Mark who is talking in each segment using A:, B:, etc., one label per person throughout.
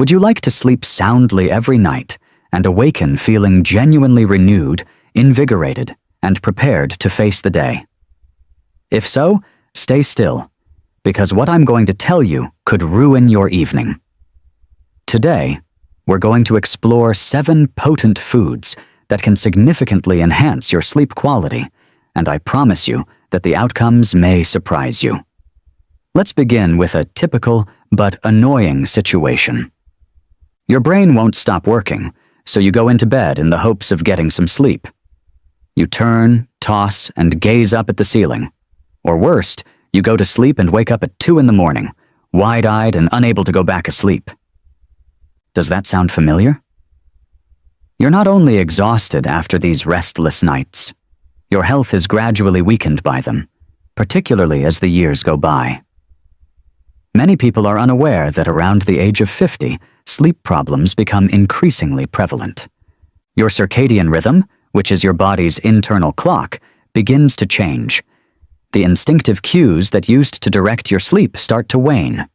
A: Would you like to sleep soundly every night and awaken feeling genuinely renewed, invigorated, and prepared to face the day? If so, stay still, because what I'm going to tell you could ruin your evening. Today, we're going to explore 7 potent foods that can significantly enhance your sleep quality, and I promise you that the outcomes may surprise you. Let's begin with a typical but annoying situation. Your brain won't stop working, so you go into bed in the hopes of getting some sleep. You turn, toss, and gaze up at the ceiling. Or worst, you go to sleep and wake up at 2 in the morning, wide-eyed and unable to go back asleep. Does that sound familiar? You're not only exhausted after these restless nights, your health is gradually weakened by them, particularly as the years go by. Many people are unaware that around the age of 50, sleep problems become increasingly prevalent. Your circadian rhythm, which is your body's internal clock, begins to change. The instinctive cues that used to direct your sleep start to wane.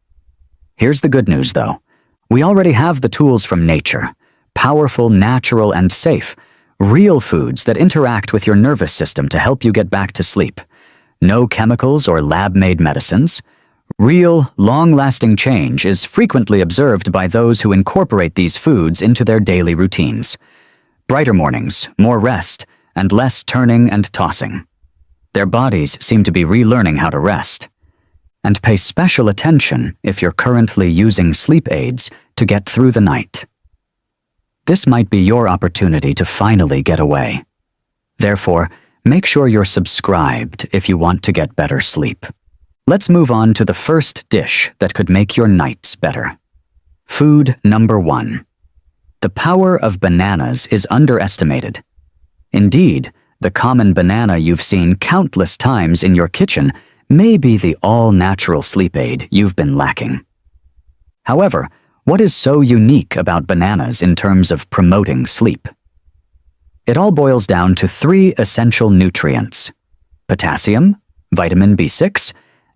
A: Here's the good news, though. We already have the tools from nature, powerful, natural, and safe, real foods that interact with your nervous system to help you get back to sleep. No chemicals or lab-made medicines. Real, long-lasting change is frequently observed by those who incorporate these foods into their daily routines. Brighter mornings, more rest, and less turning and tossing. Their bodies seem to be relearning how to rest. And pay special attention if you're currently using sleep aids to get through the night. This might be your opportunity to finally get away. Therefore, make sure you're subscribed if you want to get better sleep. Let's move on to the first dish that could make your nights better. Food number 1. The power of bananas is underestimated. Indeed, the common banana you've seen countless times in your kitchen may be the all-natural sleep aid you've been lacking. However, what is so unique about bananas in terms of promoting sleep? It all boils down to 3 essential nutrients: potassium, vitamin B6,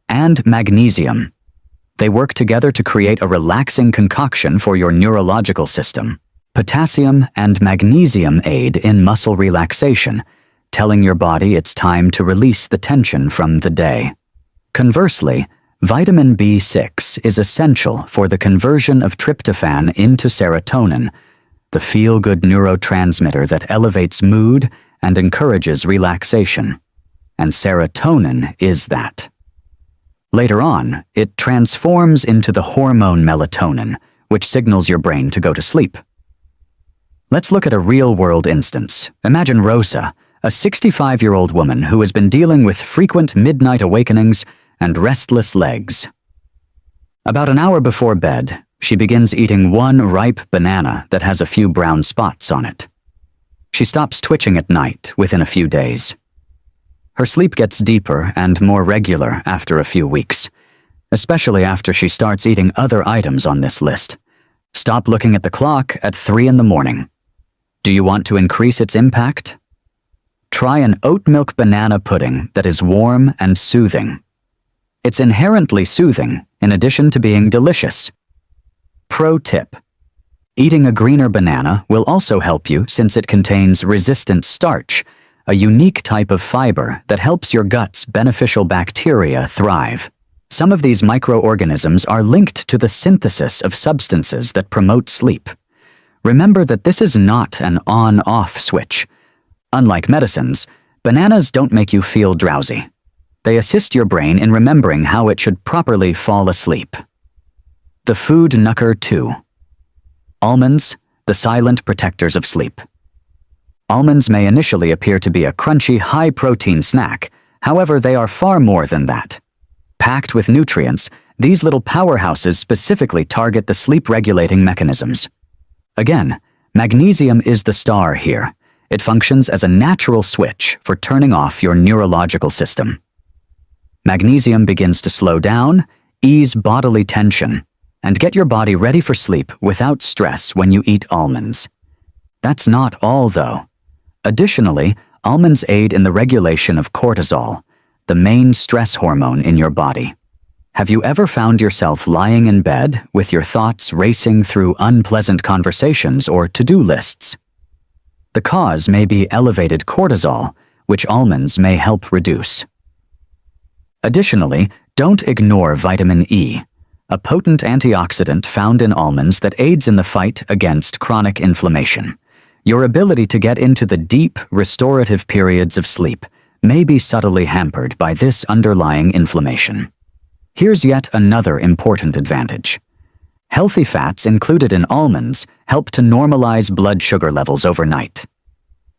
A: and magnesium. They work together to create a relaxing concoction for your neurological system. Potassium and magnesium aid in muscle relaxation, telling your body it's time to release the tension from the day. Conversely, vitamin B6 is essential for the conversion of tryptophan into serotonin, the feel-good neurotransmitter that elevates mood and encourages relaxation. And serotonin is that. Later on, it transforms into the hormone melatonin, which signals your brain to go to sleep. Let's look at a real-world instance. Imagine Rosa, a 65-year-old woman who has been dealing with frequent midnight awakenings and restless legs. About an hour before bed, she begins eating 1 ripe banana that has a few brown spots on it. She stops twitching at night within a few days. Her sleep gets deeper and more regular after a few weeks, especially after she starts eating other items on this list. Stop looking at the clock at 3 in the morning. Do you want to increase its impact? Try an oat milk banana pudding that is warm and soothing. It's inherently soothing, in addition to being delicious. Pro tip: eating a greener banana will also help you since it contains resistant starch, a unique type of fiber that helps your gut's beneficial bacteria thrive. Some of these microorganisms are linked to the synthesis of substances that promote sleep. Remember that this is not an on-off switch. Unlike medicines, bananas don't make you feel drowsy. They assist your brain in remembering how it should properly fall asleep. The food knucker 2. Almonds, the silent protectors of sleep. Almonds may initially appear to be a crunchy, high-protein snack. However, they are far more than that. Packed with nutrients, these little powerhouses specifically target the sleep-regulating mechanisms. Again, magnesium is the star here. It functions as a natural switch for turning off your neurological system. Magnesium begins to slow down, ease bodily tension, and get your body ready for sleep without stress when you eat almonds. That's not all, though. Additionally, almonds aid in the regulation of cortisol, the main stress hormone in your body. Have you ever found yourself lying in bed with your thoughts racing through unpleasant conversations or to-do lists? The cause may be elevated cortisol, which almonds may help reduce. Additionally, don't ignore vitamin E, a potent antioxidant found in almonds that aids in the fight against chronic inflammation. Your ability to get into the deep, restorative periods of sleep may be subtly hampered by this underlying inflammation. Here's yet another important advantage. Healthy fats included in almonds help to normalize blood sugar levels overnight.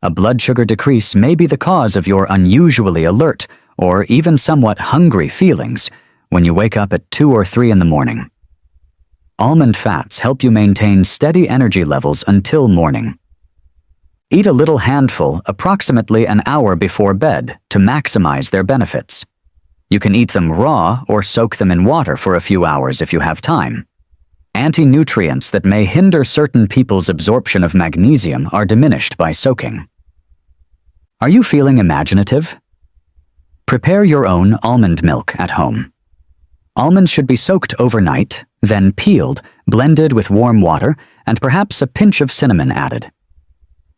A: A blood sugar decrease may be the cause of your unusually alert or even somewhat hungry feelings when you wake up at 2 or 3 in the morning. Almond fats help you maintain steady energy levels until morning. Eat a little handful approximately an hour before bed to maximize their benefits. You can eat them raw or soak them in water for a few hours if you have time. Anti-nutrients that may hinder certain people's absorption of magnesium are diminished by soaking. Are you feeling imaginative? Prepare your own almond milk at home. Almonds should be soaked overnight, then peeled, blended with warm water, and perhaps a pinch of cinnamon added.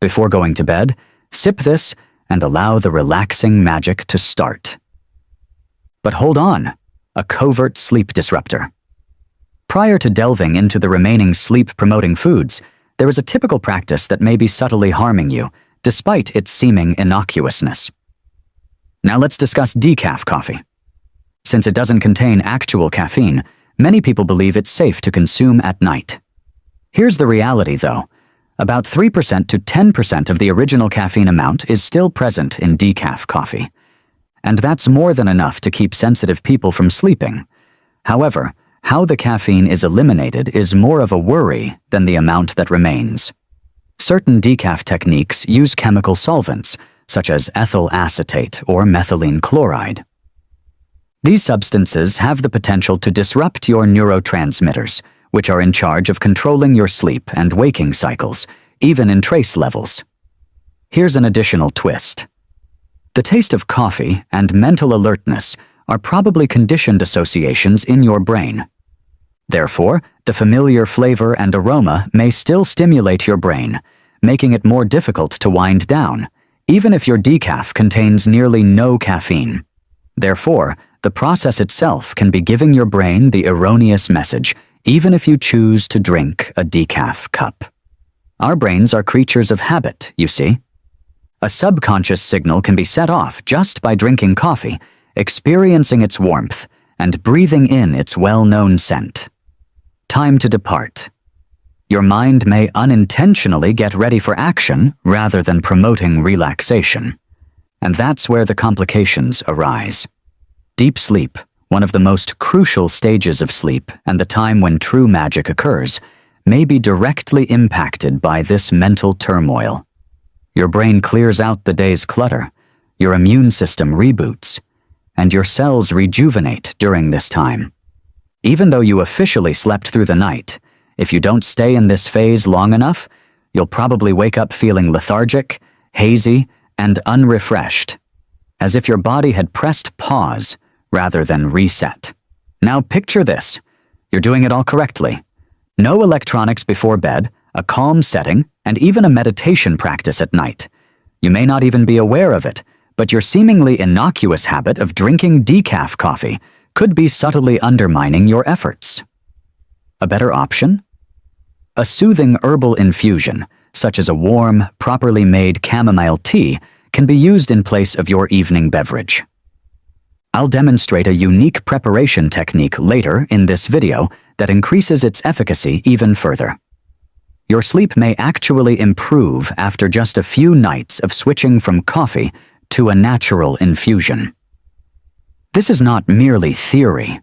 A: Before going to bed, sip this and allow the relaxing magic to start. But hold on, a covert sleep disruptor. Prior to delving into the remaining sleep-promoting foods, there is a typical practice that may be subtly harming you, despite its seeming innocuousness. Now let's discuss decaf coffee. Since it doesn't contain actual caffeine, many people believe it's safe to consume at night. Here's the reality, though. About 3% to 10% of the original caffeine amount is still present in decaf coffee. And that's more than enough to keep sensitive people from sleeping. However, how the caffeine is eliminated is more of a worry than the amount that remains. Certain decaf techniques use chemical solvents, such as ethyl acetate or methylene chloride. These substances have the potential to disrupt your neurotransmitters, which are in charge of controlling your sleep and waking cycles, even in trace levels. Here's an additional twist. The taste of coffee and mental alertness are probably conditioned associations in your brain. Therefore, the familiar flavor and aroma may still stimulate your brain, making it more difficult to wind down, even if your decaf contains nearly no caffeine. Therefore, the process itself can be giving your brain the erroneous message, even if you choose to drink a decaf cup. Our brains are creatures of habit, you see. A subconscious signal can be set off just by drinking coffee, experiencing its warmth, and breathing in its well-known scent. Time to depart. Your mind may unintentionally get ready for action rather than promoting relaxation. And that's where the complications arise. Deep sleep, one of the most crucial stages of sleep and the time when true magic occurs, may be directly impacted by this mental turmoil. Your brain clears out the day's clutter, your immune system reboots, and your cells rejuvenate during this time. Even though you officially slept through the night, if you don't stay in this phase long enough, you'll probably wake up feeling lethargic, hazy, and unrefreshed, as if your body had pressed pause rather than reset. Now picture this. You're doing it all correctly. No electronics before bed, a calm setting, and even a meditation practice at night. You may not even be aware of it, but your seemingly innocuous habit of drinking decaf coffee could be subtly undermining your efforts. A better option? A soothing herbal infusion, such as a warm, properly made chamomile tea, can be used in place of your evening beverage. I'll demonstrate a unique preparation technique later in this video that increases its efficacy even further. Your sleep may actually improve after just a few nights of switching from coffee to a natural infusion. This is not merely theory.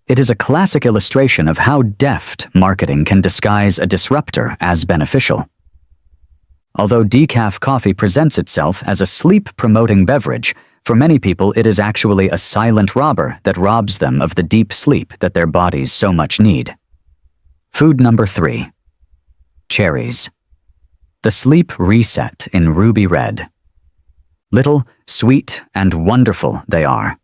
A: It is a classic illustration of how deft marketing can disguise a disruptor as beneficial. Although decaf coffee presents itself as a sleep-promoting beverage, for many people it is actually a silent robber that robs them of the deep sleep that their bodies so much need. Food number 3. Cherries. The sleep reset in ruby red. Little, sweet, and wonderful they are.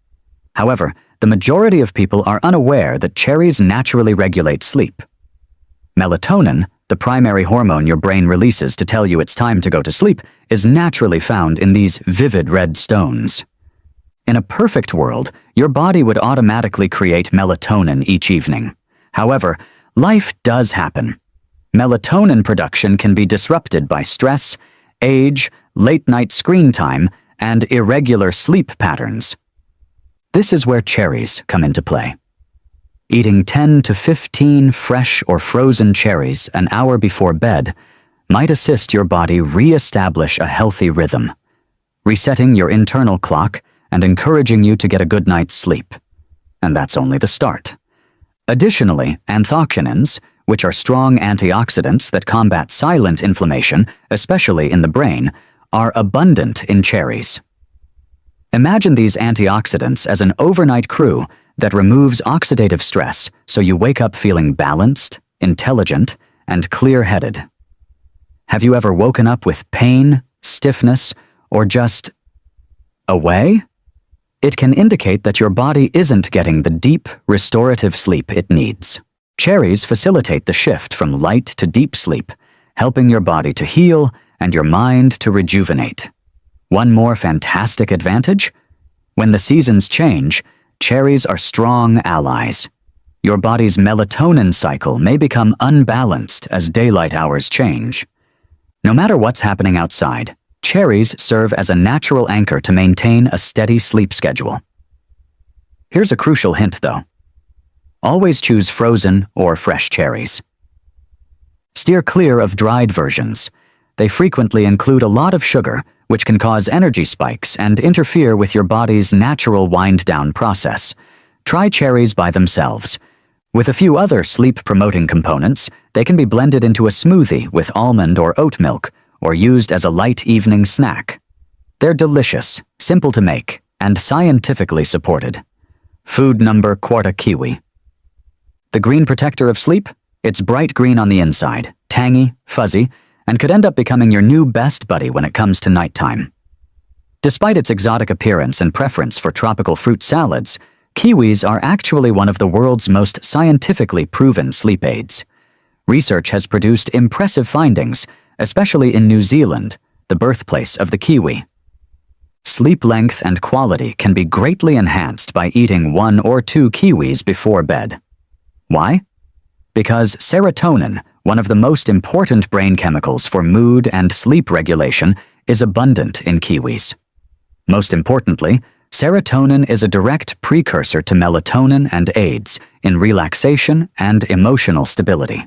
A: However, the majority of people are unaware that cherries naturally regulate sleep. Melatonin, the primary hormone your brain releases to tell you it's time to go to sleep, is naturally found in these vivid red stones. In a perfect world, your body would automatically create melatonin each evening. However, life does happen. Melatonin production can be disrupted by stress, age, late-night screen time, and irregular sleep patterns. This is where cherries come into play. Eating 10 to 15 fresh or frozen cherries an hour before bed might assist your body re-establish a healthy rhythm, resetting your internal clock and encouraging you to get a good night's sleep. And that's only the start. Additionally, anthocyanins, which are strong antioxidants that combat silent inflammation, especially in the brain, are abundant in cherries. Imagine these antioxidants as an overnight crew that removes oxidative stress so you wake up feeling balanced, intelligent, and clear-headed. Have you ever woken up with pain, stiffness, or just away? It can indicate that your body isn't getting the deep, restorative sleep it needs. Cherries facilitate the shift from light to deep sleep, helping your body to heal and your mind to rejuvenate. One more fantastic advantage? When the seasons change, cherries are strong allies. Your body's melatonin cycle may become unbalanced as daylight hours change. No matter what's happening outside, cherries serve as a natural anchor to maintain a steady sleep schedule. Here's a crucial hint, though. Always choose frozen or fresh cherries. Steer clear of dried versions. They frequently include a lot of sugar, which can cause energy spikes and interfere with your body's natural wind-down process. Try cherries by themselves. With a few other sleep-promoting components, they can be blended into a smoothie with almond or oat milk, or used as a light evening snack. They're delicious, simple to make, and scientifically supported. Food number quarta kiwi. The green protector of sleep? It's bright green on the inside, tangy, fuzzy, and could end up becoming your new best buddy when it comes to nighttime. Despite its exotic appearance and preference for tropical fruit salads, kiwis are actually one of the world's most scientifically proven sleep aids. Research has produced impressive findings, especially in New Zealand, the birthplace of the kiwi. Sleep length and quality can be greatly enhanced by eating 1 or 2 kiwis before bed. Why? Because serotonin, one of the most important brain chemicals for mood and sleep regulation, is abundant in kiwis. Most importantly, serotonin is a direct precursor to melatonin and aids in relaxation and emotional stability.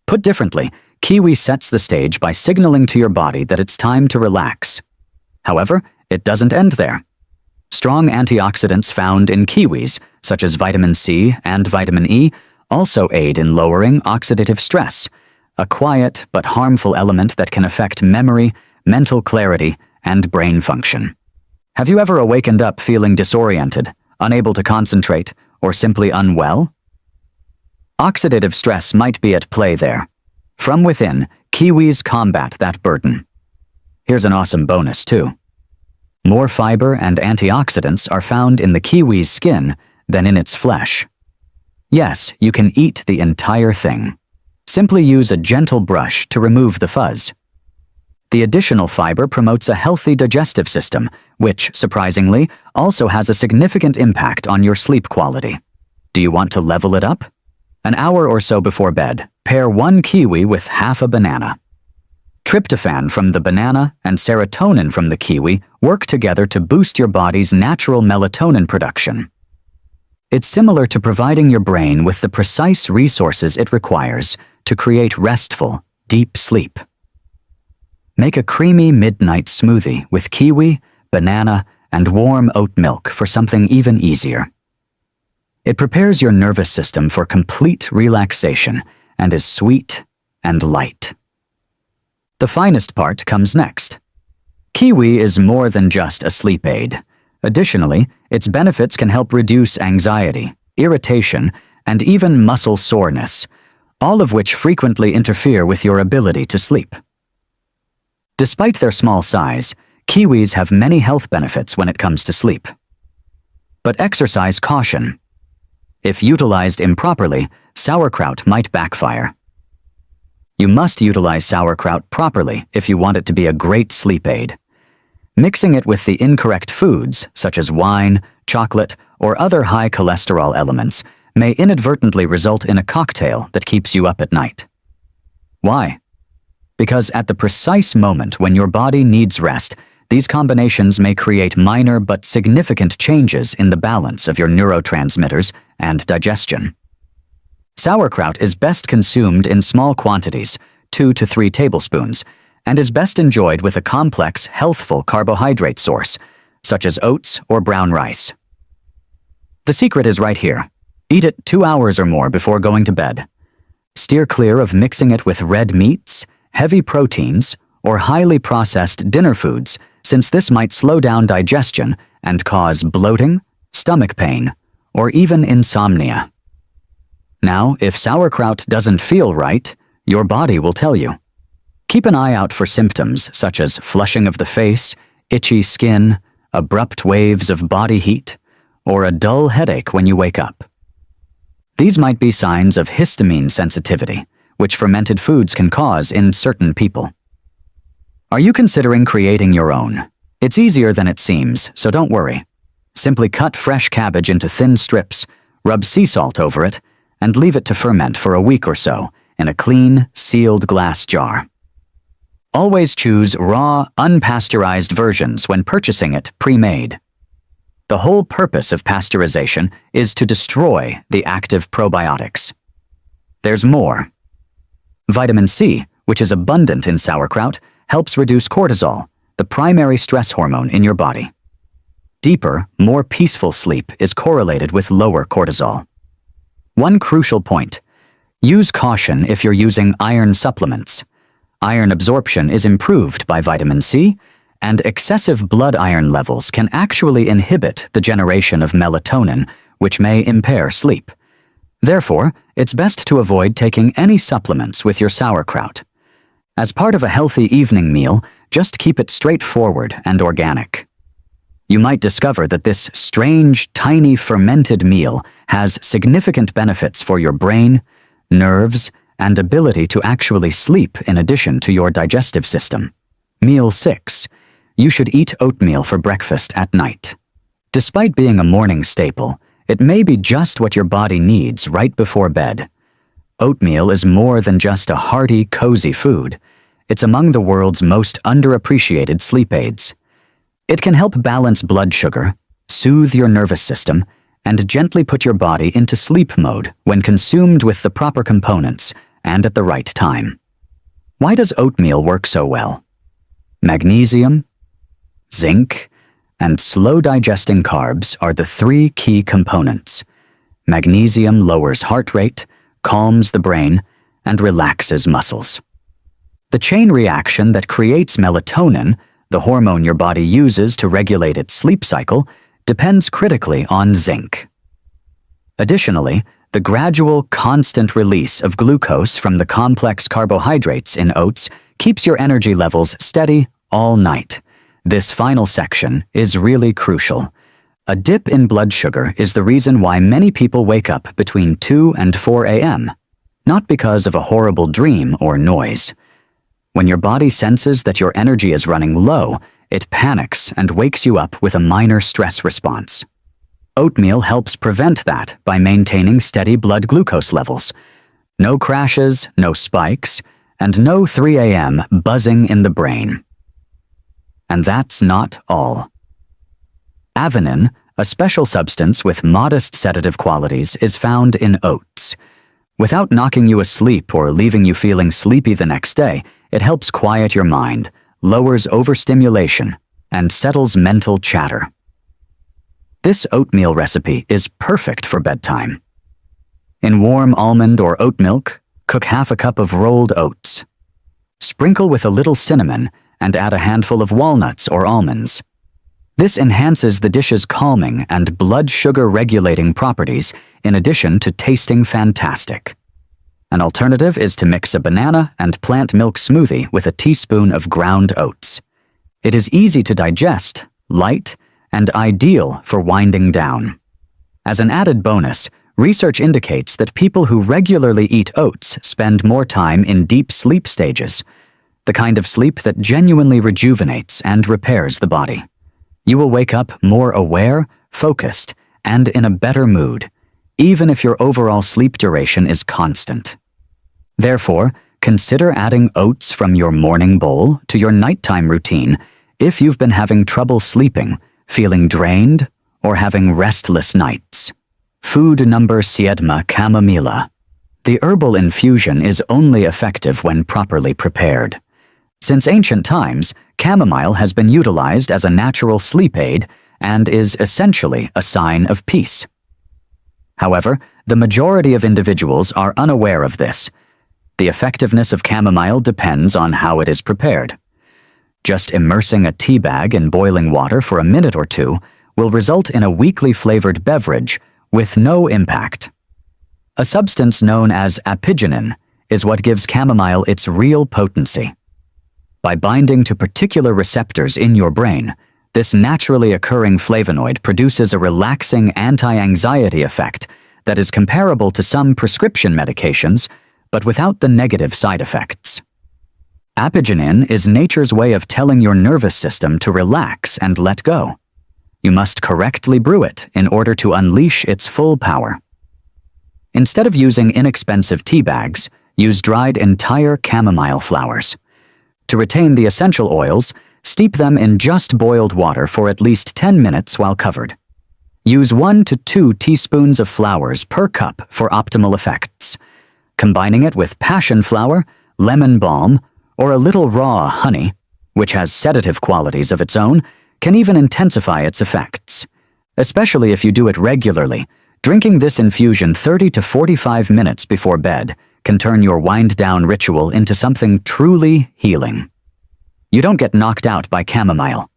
A: Put differently, kiwi sets the stage by signaling to your body that it's time to relax. However, it doesn't end there. Strong antioxidants found in kiwis, such as vitamin C and vitamin E, also aid in lowering oxidative stress, a quiet but harmful element that can affect memory, mental clarity, and brain function. Have you ever awakened up feeling disoriented, unable to concentrate, or simply unwell? Oxidative stress might be at play there. From within, kiwis combat that burden. Here's an awesome bonus, too. More fiber and antioxidants are found in the kiwi's skin than in its flesh. Yes, you can eat the entire thing. Simply use a gentle brush to remove the fuzz. The additional fiber promotes a healthy digestive system, which, surprisingly, also has a significant impact on your sleep quality. Do you want to level it up? An hour or so before bed, pair 1 kiwi with half a banana. Tryptophan from the banana and serotonin from the kiwi work together to boost your body's natural melatonin production. It's similar to providing your brain with the precise resources it requires to create restful, deep sleep. Make a creamy midnight smoothie with kiwi, banana, and warm oat milk for something even easier. It prepares your nervous system for complete relaxation and is sweet and light. The finest part comes next. Kiwi is more than just a sleep aid. Additionally, its benefits can help reduce anxiety, irritation, and even muscle soreness, all of which frequently interfere with your ability to sleep. Despite their small size, kiwis have many health benefits when it comes to sleep. but exercise caution. If utilized improperly, sauerkraut might backfire. You must utilize sauerkraut properly if you want it to be a great sleep aid. Mixing it with the incorrect foods, such as wine, chocolate, or other high cholesterol elements, may inadvertently result in a cocktail that keeps you up at night. Why? Because at the precise moment when your body needs rest, these combinations may create minor but significant changes in the balance of your neurotransmitters and digestion. Sauerkraut is best consumed in small quantities, 2 to 3 tablespoons, and is best enjoyed with a complex, healthful carbohydrate source, such as oats or brown rice. The secret is right here. Eat it 2 hours or more before going to bed. Steer clear of mixing it with red meats, heavy proteins, or highly processed dinner foods, since this might slow down digestion and cause bloating, stomach pain, or even insomnia. Now, if sauerkraut doesn't feel right, your body will tell you. Keep an eye out for symptoms such as flushing of the face, itchy skin, abrupt waves of body heat, or a dull headache when you wake up. These might be signs of histamine sensitivity, which fermented foods can cause in certain people. Are you considering creating your own? It's easier than it seems, so don't worry. Simply cut fresh cabbage into thin strips, rub sea salt over it, and leave it to ferment for a week or so in a clean, sealed glass jar. Always choose raw, unpasteurized versions when purchasing it pre-made. The whole purpose of pasteurization is to destroy the active probiotics. There's more. Vitamin C, which is abundant in sauerkraut, helps reduce cortisol, the primary stress hormone in your body. Deeper, more peaceful sleep is correlated with lower cortisol. One crucial point: use caution if you're using iron supplements. Iron absorption is improved by vitamin C, and excessive blood iron levels can actually inhibit the generation of melatonin, which may impair sleep. Therefore, it's best to avoid taking any supplements with your sauerkraut. As part of a healthy evening meal, just keep it straightforward and organic. You might discover that this strange, tiny fermented meal has significant benefits for your brain, nerves, and ability to actually sleep in addition to your digestive system. Meal 6. You should eat oatmeal for breakfast at night. Despite being a morning staple, it may be just what your body needs right before bed. Oatmeal is more than just a hearty, cozy food. It's among the world's most underappreciated sleep aids. It can help balance blood sugar, soothe your nervous system, and gently put your body into sleep mode when consumed with the proper components and at the right time. Why does oatmeal work so well? Magnesium, zinc, and slow-digesting carbs are the 3 key components. Magnesium lowers heart rate, calms the brain, and relaxes muscles. The chain reaction that creates melatonin, the hormone your body uses to regulate its sleep cycle, depends critically on zinc. Additionally, the gradual, constant release of glucose from the complex carbohydrates in oats keeps your energy levels steady all night. This final section is really crucial. A dip in blood sugar is the reason why many people wake up between 2 and 4 a.m., not because of a horrible dream or noise. When your body senses that your energy is running low, it panics and wakes you up with a minor stress response. Oatmeal helps prevent that by maintaining steady blood glucose levels. No crashes, no spikes, and no 3 a.m. buzzing in the brain. And that's not all. Avenin, a special substance with modest sedative qualities, is found in oats. Without knocking you asleep or leaving you feeling sleepy the next day, it helps quiet your mind, lowers overstimulation, and settles mental chatter. This oatmeal recipe is perfect for bedtime. In warm almond or oat milk, cook half a cup of rolled oats. Sprinkle with a little cinnamon and add a handful of walnuts or almonds. This enhances the dish's calming and blood sugar regulating properties in addition to tasting fantastic. An alternative is to mix a banana and plant milk smoothie with a teaspoon of ground oats. It is easy to digest, light, and ideal for winding down. As an added bonus, research indicates that people who regularly eat oats spend more time in deep sleep stages, the kind of sleep that genuinely rejuvenates and repairs the body. You will wake up more aware, focused, and in a better mood, even if your overall sleep duration is constant. Therefore, consider adding oats from your morning bowl to your nighttime routine if you've been having trouble sleeping, feeling drained, or having restless nights. Food number 7, chamomilla. The herbal infusion is only effective when properly prepared. Since ancient times, chamomile has been utilized as a natural sleep aid and is essentially a sign of peace. However, the majority of individuals are unaware of this. The effectiveness of chamomile depends on how it is prepared. Just immersing a tea bag in boiling water for a minute or two will result in a weakly flavored beverage with no impact. A substance known as apigenin is what gives chamomile its real potency. By binding to particular receptors in your brain, this naturally occurring flavonoid produces a relaxing anti-anxiety effect that is comparable to some prescription medications, but without the negative side effects. Apigenin is nature's way of telling your nervous system to relax and let go. You must correctly brew it in order to unleash its full power. Instead of using inexpensive tea bags, use dried entire chamomile flowers. To retain the essential oils, steep them in just boiled water for at least 10 minutes while covered. Use 1 to 2 teaspoons of flowers per cup for optimal effects. Combining it with passion flower, lemon balm, or a little raw honey, which has sedative qualities of its own, can even intensify its effects. Especially if you do it regularly, drinking this infusion 30 to 45 minutes before bed can turn your wind-down ritual into something truly healing. You don't get knocked out by chamomile.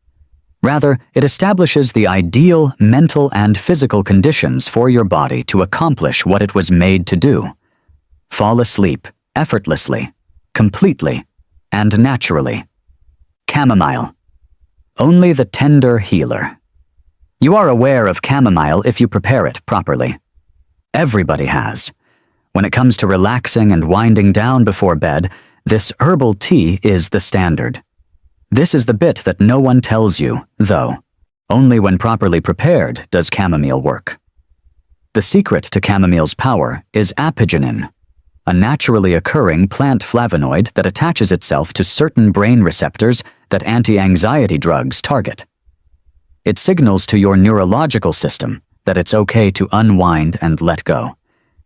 A: Rather, it establishes the ideal mental and physical conditions for your body to accomplish what it was made to do. Fall asleep effortlessly, completely, and naturally. Chamomile. Only the tender healer. You are aware of chamomile if you prepare it properly. Everybody has. When it comes to relaxing and winding down before bed, this herbal tea is the standard. This is the bit that no one tells you, though. Only when properly prepared does chamomile work. The secret to chamomile's power is apigenin, a naturally occurring plant flavonoid that attaches itself to certain brain receptors that anti-anxiety drugs target. It signals to your neurological system that it's okay to unwind and let go.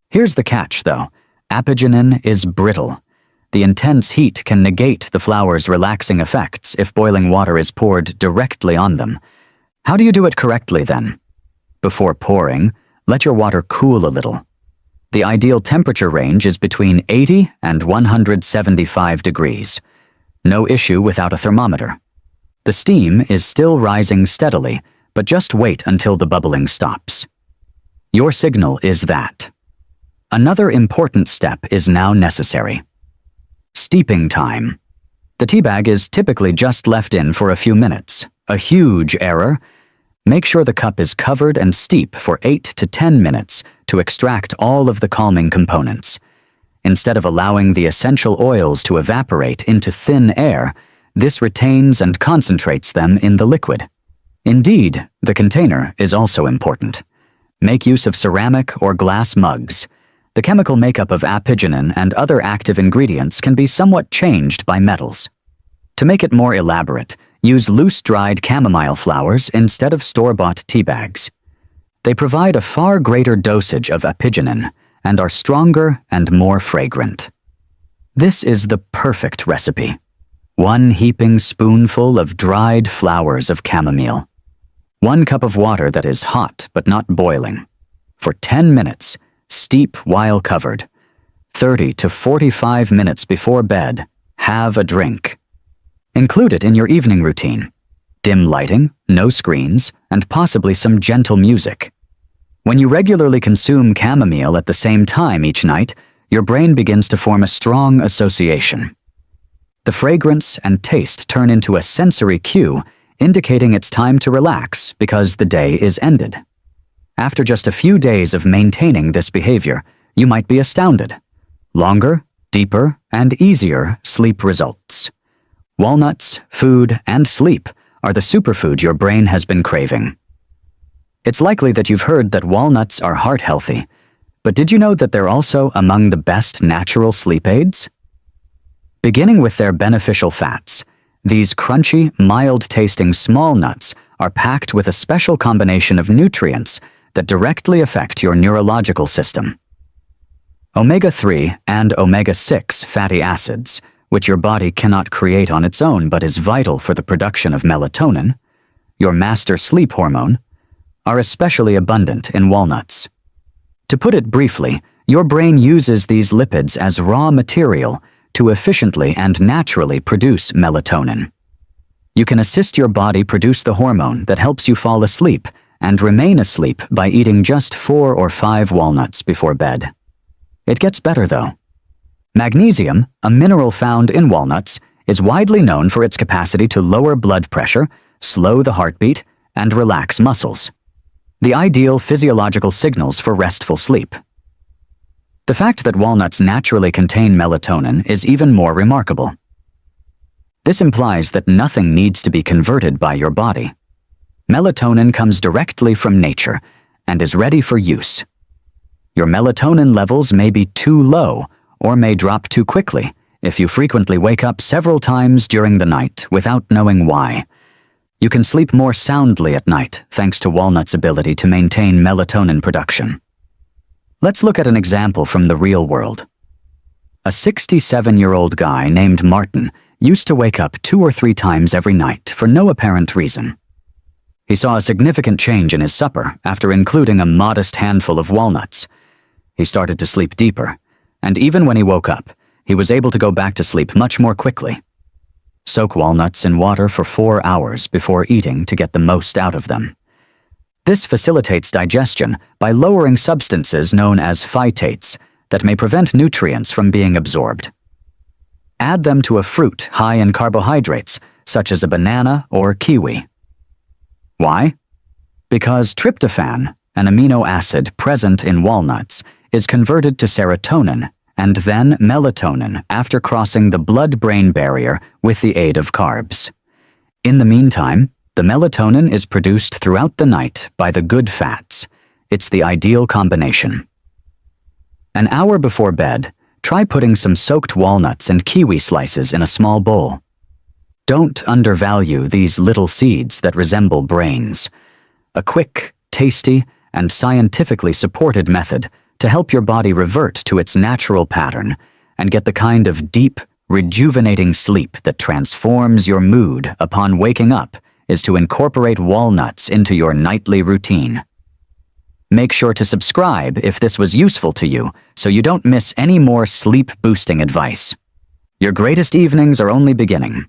A: Here's the catch, though. Apigenin is brittle. The intense heat can negate the flower's relaxing effects if boiling water is poured directly on them. How do you do it correctly, then? Before pouring, let your water cool a little. The ideal temperature range is between 80 and 175 degrees. No issue without a thermometer. The steam is still rising steadily, but just wait until the bubbling stops. Your signal is that. Another important step is now necessary. Steeping time. The tea bag is typically just left in for a few minutes. A huge error. Make sure the cup is covered and steep for 8 to 10 minutes to extract all of the calming components. Instead of allowing the essential oils to evaporate into thin air, this retains and concentrates them in the liquid. Indeed, the container is also important. Make use of ceramic or glass mugs. The chemical makeup of apigenin and other active ingredients can be somewhat changed by metals. To make it more elaborate, use loose-dried chamomile flowers instead of store-bought tea bags. They provide a far greater dosage of apigenin and are stronger and more fragrant. This is the perfect recipe. 1 heaping spoonful of dried flowers of chamomile. 1 cup of water that is hot but not boiling. For 10 minutes, steep while covered. 30 to 45 minutes before bed, have a drink. Include it in your evening routine. Dim lighting, no screens, and possibly some gentle music. When you regularly consume chamomile at the same time each night, your brain begins to form a strong association. The fragrance and taste turn into a sensory cue, indicating it's time to relax because the day is ended. After just a few days of maintaining this behavior, you might be astounded. Longer, deeper, and easier sleep results. Walnuts, food, and sleep are the superfood your brain has been craving. It's likely that you've heard that walnuts are heart healthy, but did you know that they're also among the best natural sleep aids? Beginning with their beneficial fats, these crunchy, mild-tasting small nuts are packed with a special combination of nutrients that directly affect your neurological system. Omega-3 and omega-6 fatty acids, which your body cannot create on its own but is vital for the production of melatonin, your master sleep hormone, are especially abundant in walnuts. To put it briefly, your brain uses these lipids as raw material to efficiently and naturally produce melatonin. You can assist your body produce the hormone that helps you fall asleep and remain asleep by eating just 4 or 5 walnuts before bed. It gets better though. Magnesium, a mineral found in walnuts, is widely known for its capacity to lower blood pressure, slow the heartbeat, and relax muscles. The ideal physiological signals for restful sleep. The fact that walnuts naturally contain melatonin is even more remarkable. This implies that nothing needs to be converted by your body. Melatonin comes directly from nature and is ready for use. Your melatonin levels may be too low or may drop too quickly if you frequently wake up several times during the night without knowing why. You can sleep more soundly at night thanks to walnuts' ability to maintain melatonin production. Let's look at an example from the real world. A 67-year-old guy named Martin used to wake up 2 or 3 times every night for no apparent reason. He saw a significant change in his supper after including a modest handful of walnuts. He started to sleep deeper, and even when he woke up, he was able to go back to sleep much more quickly. Soak walnuts in water for 4 hours before eating to get the most out of them. This facilitates digestion by lowering substances known as phytates that may prevent nutrients from being absorbed. Add them to a fruit high in carbohydrates, such as a banana or kiwi. Why? Because tryptophan, an amino acid present in walnuts, is converted to serotonin and then melatonin after crossing the blood-brain barrier with the aid of carbs. In the meantime, the melatonin is produced throughout the night by the good fats. It's the ideal combination. An hour before bed, try putting some soaked walnuts and kiwi slices in a small bowl. Don't undervalue these little seeds that resemble brains. A quick, tasty, and scientifically supported method to help your body revert to its natural pattern and get the kind of deep, rejuvenating sleep that transforms your mood upon waking up is to incorporate walnuts into your nightly routine. Make sure to subscribe if this was useful to you so you don't miss any more sleep-boosting advice. Your greatest evenings are only beginning.